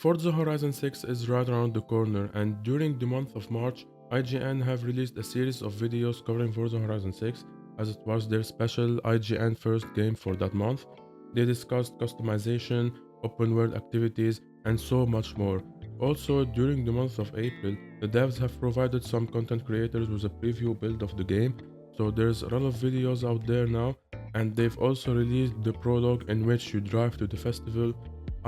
Forza Horizon 6 is right around the corner, and during the month of March, IGN have released a series of videos covering Forza Horizon 6 as it was their special IGN first game for that month. They discussed customization, open world activities, and so much more. Also, during the month of April, the devs have provided some content creators with a preview build of the game, so there's a lot of videos out there now, and they've also released the prologue in which you drive to the festival.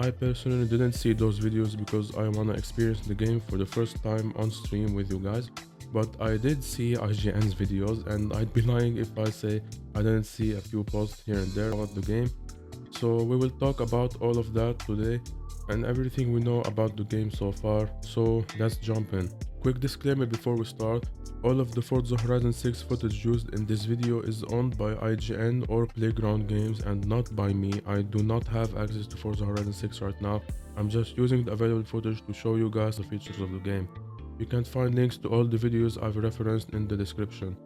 I personally didn't see those videos because I wanna experience the game for the first time on stream with you guys, but I did see IGN's videos, and I'd be lying if I say I didn't see a few posts here and there about the game. So we will talk about all of that today and everything we know about the game so far, so let's jump in. Quick disclaimer before we start, all of the Forza Horizon 6 footage used in this video is owned by IGN or Playground Games and not by me. I do not have access to Forza Horizon 6 right now, I'm just using the available footage to show you guys the features of the game. You can find links to all the videos I've referenced in the description.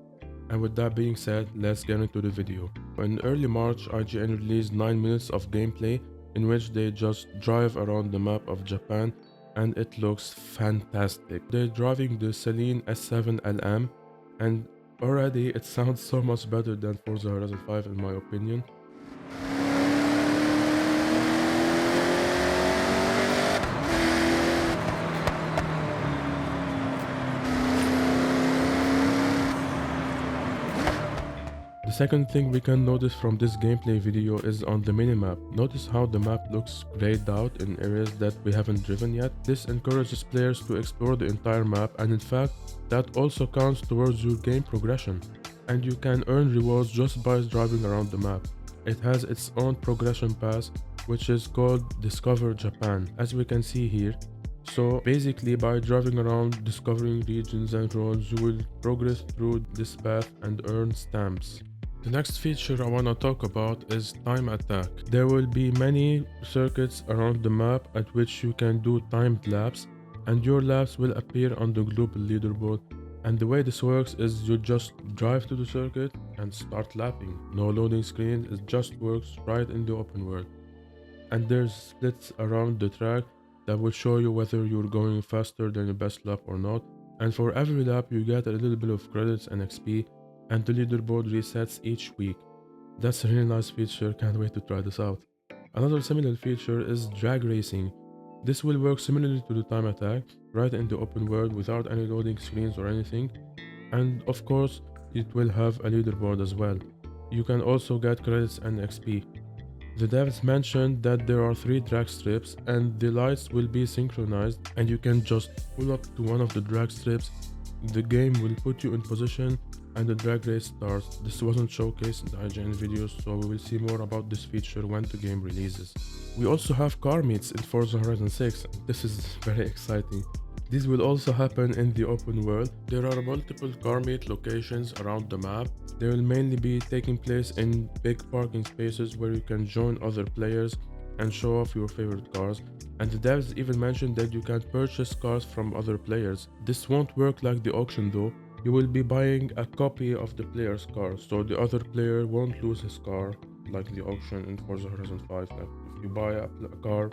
And with that being said, let's get into the video. In early March, IGN released 9 minutes of gameplay in which they just drive around the map of Japan, and it looks fantastic. They're driving the Celine S7 LM, and already it sounds so much better than Forza Horizon 5 in my opinion. The second thing we can notice from this gameplay video is on the minimap. Notice how the map looks grayed out in areas that we haven't driven yet. This encourages players to explore the entire map, and in fact, that also counts towards your game progression. And you can earn rewards just by driving around the map. It has its own progression pass, which is called Discover Japan, as we can see here. So basically, by driving around, discovering regions and roads, you will progress through this path and earn stamps. The next feature I want to talk about is time attack. There will be many circuits around the map at which you can do timed laps, and your laps will appear on the global leaderboard. And the way this works is you just drive to the circuit and start lapping. No loading screen, it just works right in the open world. And there's splits around the track that will show you whether you're going faster than your best lap or not. And for every lap you get a little bit of credits and XP, and the leaderboard resets each week. That's a really nice feature, can't wait to try this out. Another similar feature is drag racing. This will work similarly to the time attack, right in the open world without any loading screens or anything. And of course, it will have a leaderboard as well. You can also get credits and XP. The devs mentioned that there are 3 drag strips and the lights will be synchronized, and you can just pull up to one of the drag strips. The game will put you in position and the drag race starts. This wasn't showcased in the IGN videos, so we will see more about this feature when the game releases. We also have car meets in Forza Horizon 6. This is very exciting. These will also happen in the open world. There are multiple car meet locations around the map. They will mainly be taking place in big parking spaces where you can join other players and show off your favorite cars. And the devs even mentioned that you can purchase cars from other players. This won't work like the auction though. You will be buying a copy of the player's car, so the other player won't lose his car like the auction in Forza Horizon 5. Like if you buy a car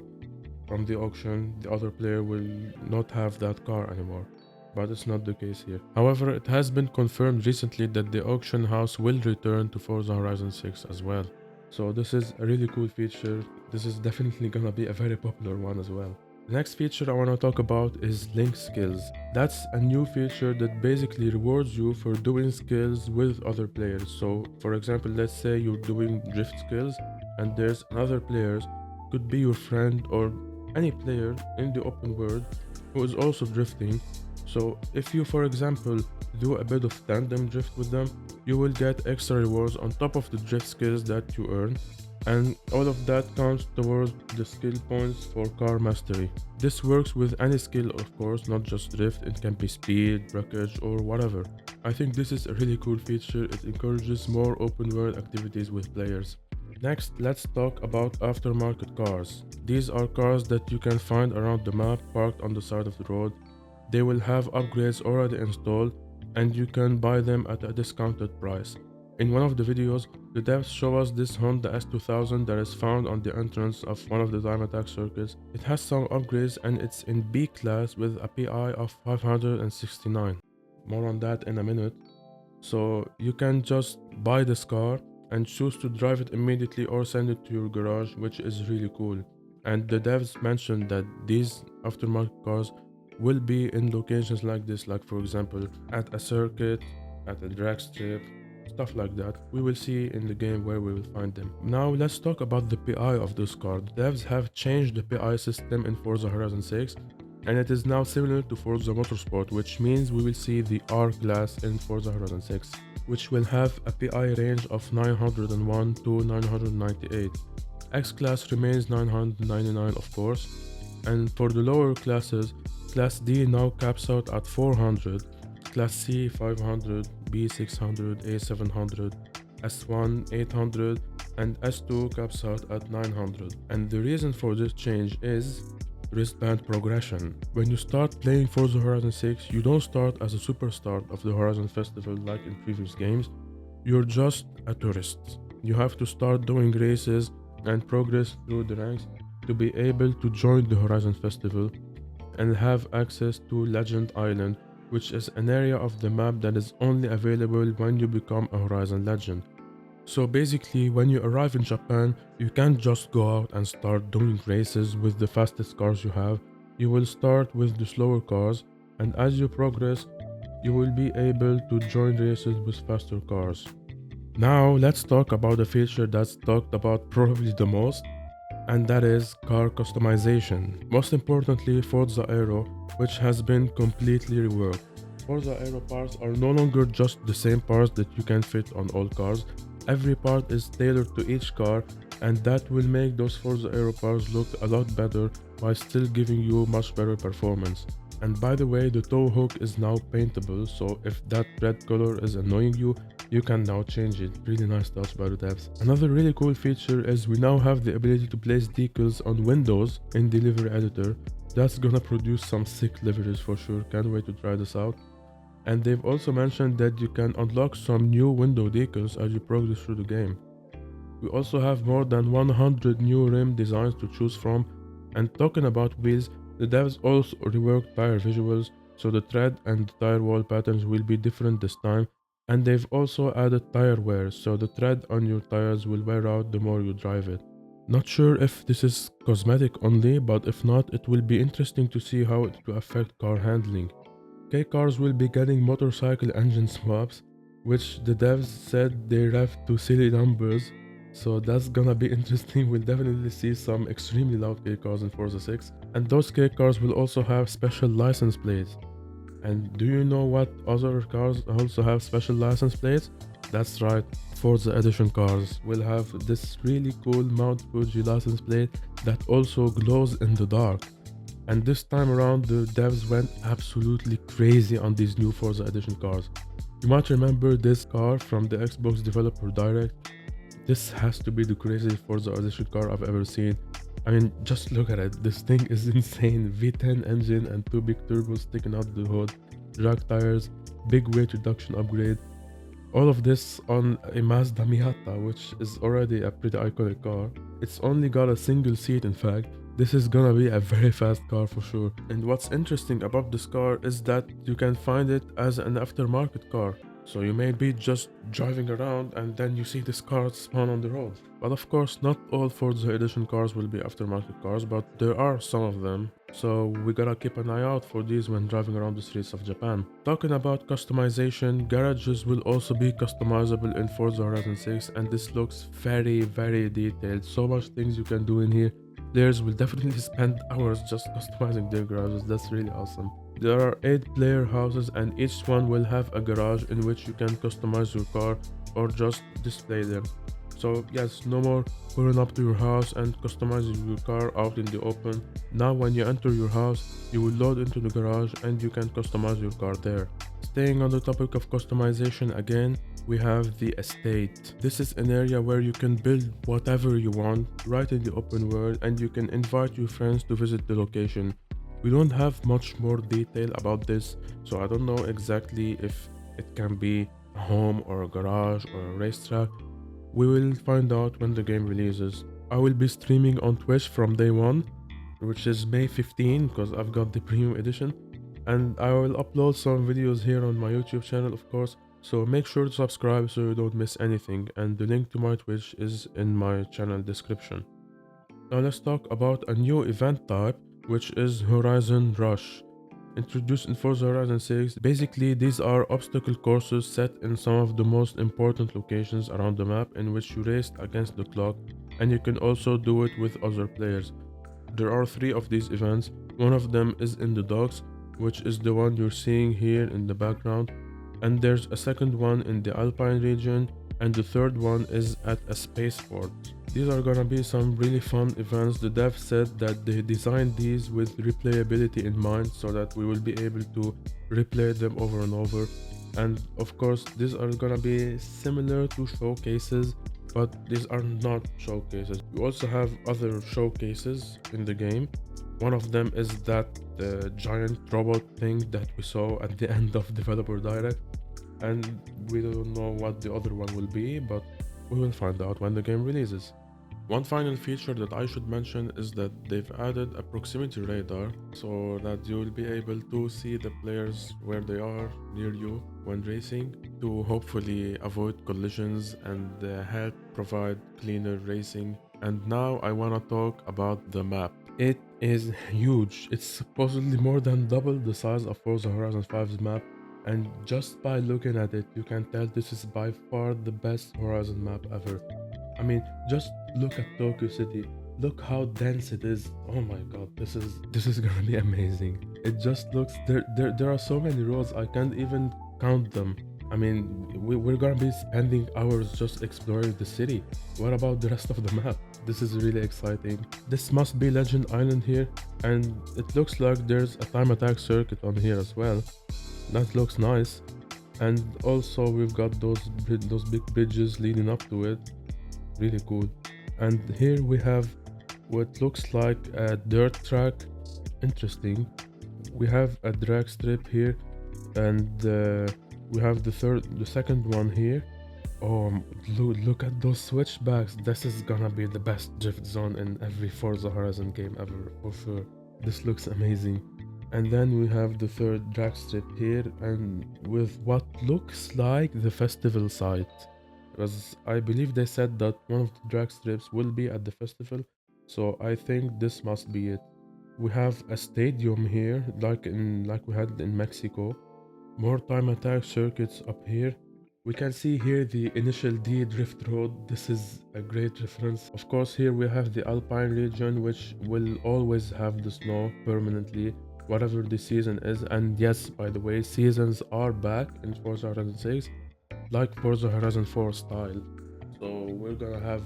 from the auction, the other player will not have that car anymore. But it's not the case here. However, it has been confirmed recently that the auction house will return to Forza Horizon 6 as well. So this is a really cool feature. This is definitely gonna be a very popular one as well. The next feature I want to talk about is link skills. That's a new feature that basically rewards you for doing skills with other players. So for example, let's say you're doing drift skills and there's another player, could be your friend or any player in the open world who is also drifting. So if you, for example, do a bit of tandem drift with them, you will get extra rewards on top of the drift skills that you earn. And all of that counts towards the skill points for car mastery. This works with any skill, of course, not just drift. It can be speed, wreckage, or whatever. I think this is a really cool feature. It encourages more open world activities with players. Next, let's talk about aftermarket cars. These are cars that you can find around the map parked on the side of the road. They will have upgrades already installed and you can buy them at a discounted price. In one of the videos, the devs show us this Honda S2000 that is found on the entrance of one of the time attack circuits. It has some upgrades and it's in B class with a PI of 569. More on that in a minute. So you can just buy this car and choose to drive it immediately or send it to your garage, which is really cool. And the devs mentioned that these aftermarket cars will be in locations like this, like for example at a circuit, at a drag strip, stuff like that. We will see in the game where we will find them. Now let's talk about the PI of this car. The devs have changed the PI system in Forza Horizon 6 and it is now similar to Forza Motorsport, which means we will see the R class in Forza Horizon 6, which will have a PI range of 901 to 998. X class remains 999 of course, and for the lower classes, Class D now caps out at 400, Class C 500, B 600, A 700, S1 800, and S2 caps out at 900. And the reason for this change is wristband progression. When you start playing Forza Horizon 6, you don't start as a superstar of the Horizon Festival like in previous games, you're just a tourist. You have to start doing races and progress through the ranks to be able to join the Horizon Festival and have access to Legend Island, which is an area of the map that is only available when you become a Horizon Legend. So basically, when you arrive in Japan, you can't just go out and start doing races with the fastest cars you have. You will start with the slower cars, and as you progress, you will be able to join races with faster cars. Now let's talk about a feature that's talked about probably the most, and that is car customization. Most importantly, Forza Aero, which has been completely reworked. Forza Aero parts are no longer just the same parts that you can fit on all cars. Every part is tailored to each car, and that will make those Forza Aero parts look a lot better while still giving you much better performance. And by the way, the tow hook is now paintable, so if that red color is annoying you, you can now change it. Really nice touch by the devs. Another really cool feature is we now have the ability to place decals on windows in the livery editor. That's gonna produce some sick liveries for sure. Can't wait to try this out. And they've also mentioned that you can unlock some new window decals as you progress through the game. We also have more than 100 new rim designs to choose from. And talking about wheels, the devs also reworked tire visuals, so the tread and tire wall patterns will be different this time. And they've also added tire wear, so the tread on your tires will wear out the more you drive it. Not sure if this is cosmetic only, but if not, it will be interesting to see how it will affect car handling. K cars will be getting motorcycle engine swaps, which the devs said they rev to silly numbers, so that's gonna be interesting. We'll definitely see some extremely loud K cars in Forza 6, and those K cars will also have special license plates. And do you know what other cars also have special license plates? That's right, Forza Edition cars will have this really cool Mount Fuji license plate that also glows in the dark. And this time around, the devs went absolutely crazy on these new Forza Edition cars. You might remember this car from the Xbox Developer Direct. This has to be the craziest Forza Edition car I've ever seen. I mean, just look at it. This thing is insane. V10 engine and two big turbos sticking out the hood, drag tires, big weight reduction upgrade. All of this on a Mazda Miata, which is already a pretty iconic car. It's only got a single seat in fact. This is gonna be a very fast car for sure. And what's interesting about this car is that you can find it as an aftermarket car. So you may be just driving around and then you see this car spawn on the road. But of course, not all Forza Edition cars will be aftermarket cars, but there are some of them. So we gotta keep an eye out for these when driving around the streets of Japan. Talking about customization, garages will also be customizable in Forza Horizon 6, and this looks very detailed. So much things you can do in here. Players will definitely spend hours just customizing their garages. That's really awesome. There are 8 player houses and each one will have a garage in which you can customize your car or just display them. So yes, no more pulling up to your house and customizing your car out in the open. Now when you enter your house, you will load into the garage and you can customize your car there. Staying on the topic of customization again, we have the estate. This is an area where you can build whatever you want right in the open world, and you can invite your friends to visit the location. We don't have much more detail about this, so I don't know exactly if it can be a home or a garage or a racetrack. We will find out when the game releases. I will be streaming on Twitch from day one, which is May 15, because I've got the premium edition. And I will upload some videos here on my YouTube channel, of course. So make sure to subscribe so you don't miss anything. And the link to my Twitch is in my channel description. Now let's talk about a new event type, which is Horizon Rush. Introduced in Forza Horizon 6, basically these are obstacle courses set in some of the most important locations around the map in which you race against the clock, and you can also do it with other players. There are 3 of these events. One of them is in the docks, which is the one you're seeing here in the background, and there's a second one in the Alpine region, and the third one is at a spaceport. These are gonna be some really fun events. The dev said that they designed these with replayability in mind so that we will be able to replay them over and over. And of course, these are gonna be similar to showcases, but these are not showcases. We also have other showcases in the game. One of them is that giant robot thing that we saw at the end of Developer Direct, and we don't know what the other one will be, but we will find out when the game releases. One final feature that I should mention is that they've added a proximity radar so that you will be able to see the players where they are near you when racing, to hopefully avoid collisions and help provide cleaner racing. And now I want to talk about the map. It is huge. It's supposedly more than double the size of Forza Horizon 5's map, and just by looking at it you can tell this is by far the best Horizon map ever. I mean, just look at Tokyo City. Look how dense it is. Oh my god, this is gonna be amazing. It just looks there are so many roads I can't even count them. I mean, we're gonna be spending hours just exploring the city. What about the rest of the map? This is really exciting. This must be Legend Island here, and it looks like there's a time attack circuit on here as well. That looks nice. And also we've got those big bridges leading up to it. Really cool. And here we have what looks like a dirt track. Interesting. We have a drag strip here, and we have the second one here. Oh, look at those switchbacks. This is gonna be the best drift zone in every Forza Horizon game ever, for sure. This looks amazing. And then we have the third drag strip here, and with what looks like the festival site, because I believe they said that one of the drag strips will be at the festival, so I think this must be it. We have a stadium here, like we had in Mexico. More time attack circuits up here. We can see here the initial D drift road. This is a great reference. Of course, here we have the Alpine region, which will always have the snow permanently, whatever the season is. And yes, by the way, seasons are back in Forza Horizon 6, like Forza Horizon 4 style. So we're gonna have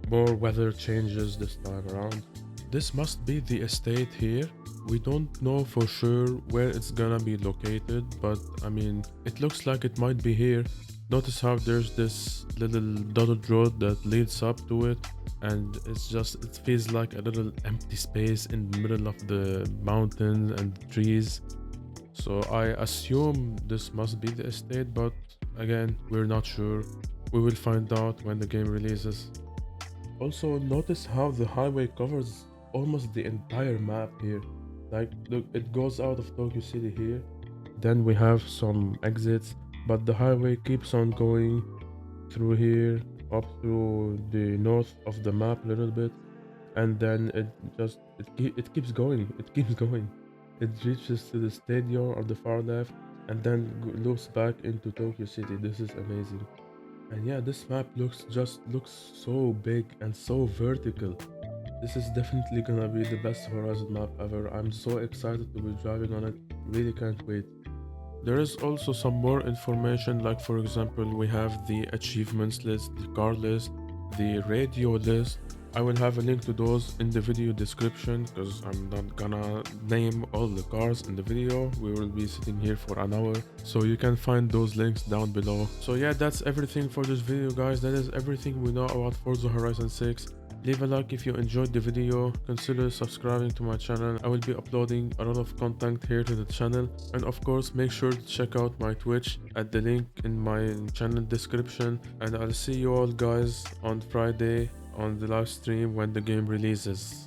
more weather changes this time around. This must be the estate here. We don't know for sure where it's gonna be located, but I mean, it looks like it might be here. Notice how there's this little dotted road that leads up to it, and it feels like a little empty space in the middle of the mountains and trees. So I assume this must be the estate, but again, we're not sure. We will find out when the game releases. Also, notice how the highway covers almost the entire map here. Like, look, it goes out of Tokyo City here. Then we have some exits, but the highway keeps on going through here, up to the north of the map a little bit. And then it keeps going, it keeps going. It reaches to the stadium on the far left, and then loops back into Tokyo City. This is amazing. And yeah, this map looks so big and so vertical. This is definitely gonna be the best Horizon map ever. I'm so excited to be driving on it. Really can't wait. There is also some more information, like for example, we have the achievements list, the car list, the radio list. I will have a link to those in the video description, because I'm not gonna name all the cars in the video. We will be sitting here for an hour, so you can find those links down below. So yeah, that's everything for this video, guys. That is everything we know about Forza Horizon 6. Leave a like if you enjoyed the video, consider subscribing to my channel. I will be uploading a lot of content here to the channel, and of course make sure to check out my Twitch at the link in my channel description, and I'll see you all guys on Friday on the live stream when the game releases.